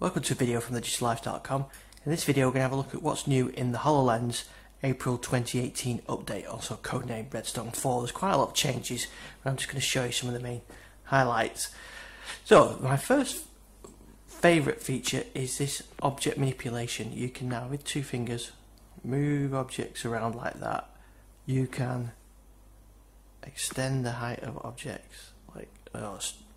Welcome to a video from thedigitallife.com. In this video we're going to have a look at what's new in the HoloLens April 2018 update, also codenamed Redstone 4. There's quite a lot of changes, but I'm just going to show you some of the main highlights. So my first favourite feature is this object manipulation. You can now, with two fingers, move objects around like that. You can extend the height of objects, like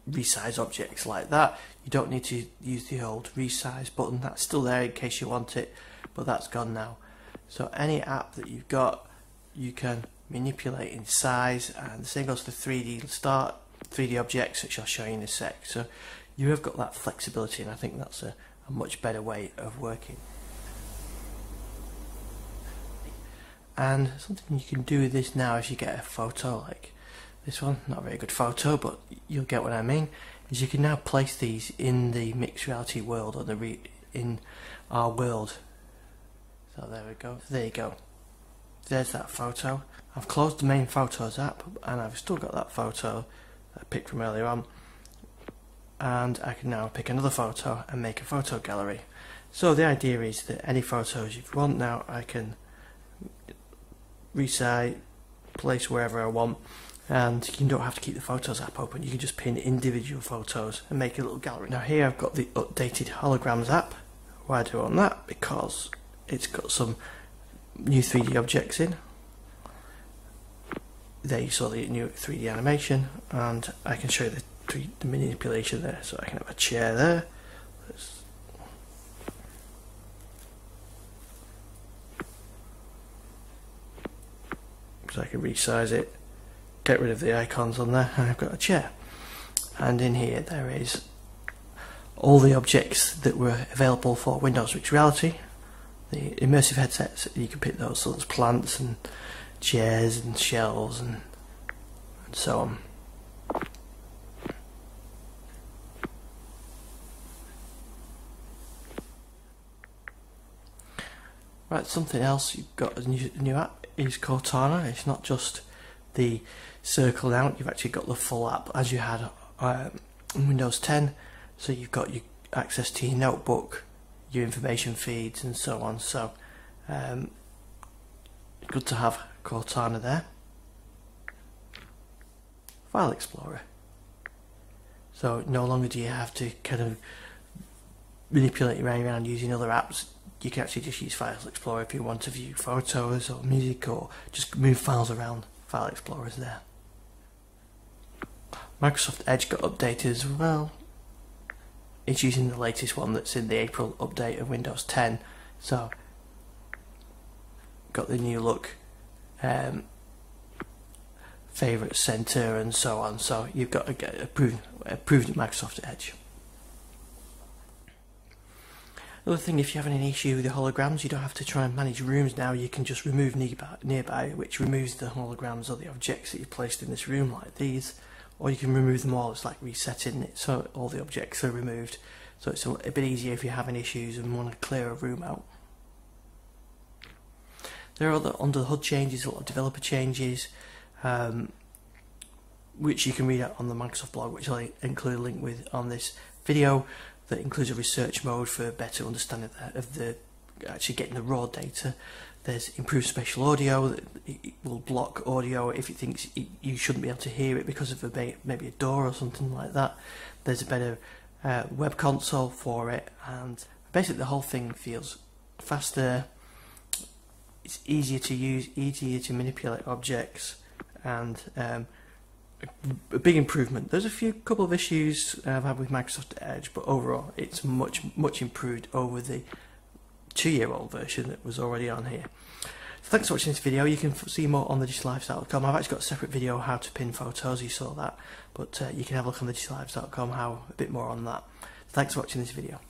resize objects like that. You don't need to use the old resize button. That's still there in case you want it, but that's gone now. So any app that you've got, you can manipulate in size, and the same goes for 3D objects, which I'll show you in a sec. So you have got that flexibility, and I think that's a much better way of working. And something you can do with this now, if you get a photo like this one, not a very good photo, but you'll get what I mean, is you can now place these in the mixed reality world, or in our world. So there we go. So there you go. There's that photo. I've closed the main Photos app, and I've still got that photo I picked from earlier on. And I can now pick another photo and make a photo gallery. So the idea is that any photos you want now, I can resize, place wherever I want, and you don't have to keep the Photos app open. You can just pin individual photos and make a little gallery. Now here I've got the updated Holograms app. Why do I want that? Because it's got some new 3D objects in. There you saw the new 3D animation, and I can show you the manipulation there. So I can have a chair there. So I can resize it, get rid of the icons on there, and I've got a chair. And in here there is all the objects that were available for Windows Mixed Reality. The immersive headsets, you can pick those, so there's plants and chairs and shelves and so on. Right, something else you've got a new app is Cortana. It's not just the circle now, you've actually got the full app as you had in Windows 10. So you've got your access to your notebook, your information feeds and so on. So good to have Cortana there. File Explorer. So no longer do you have to kind of manipulate your way around using other apps. You can actually just use File Explorer if you want to view photos or music, or just move files around. File Explorer is there. Microsoft Edge got updated as well. It's using the latest one that's in the April update of Windows 10. So got the new look, favorite center and so on. So you've got to get approved Microsoft Edge. Another thing, if you're having an issue with the holograms, you don't have to try and manage rooms now. You can just remove nearby, which removes the holograms or the objects that you placed in this room, like these, or you can remove them all. It's like resetting it, so all the objects are removed. So it's a bit easier if you're having issues and want to clear a room out. There are other under the hood changes, a lot of developer changes, which you can read out on the Microsoft blog, which I'll include a link with on this video. That includes a research mode for better understanding of actually getting the raw data. There's improved spatial audio. That it will block audio if it thinks you shouldn't be able to hear it because of maybe a door or something like that. There's a better web console for it, and basically the whole thing feels faster. It's easier to use, easier to manipulate objects, and a big improvement. There's a couple of issues I've had with Microsoft Edge, but overall it's much improved over the 2-year-old version that was already on here. So thanks for watching this video. You can see more on thedigitallife.com. I've actually got a separate video how to pin photos, you saw that, but you can have a look on thedigitallife.com how a bit more on that. So thanks for watching this video.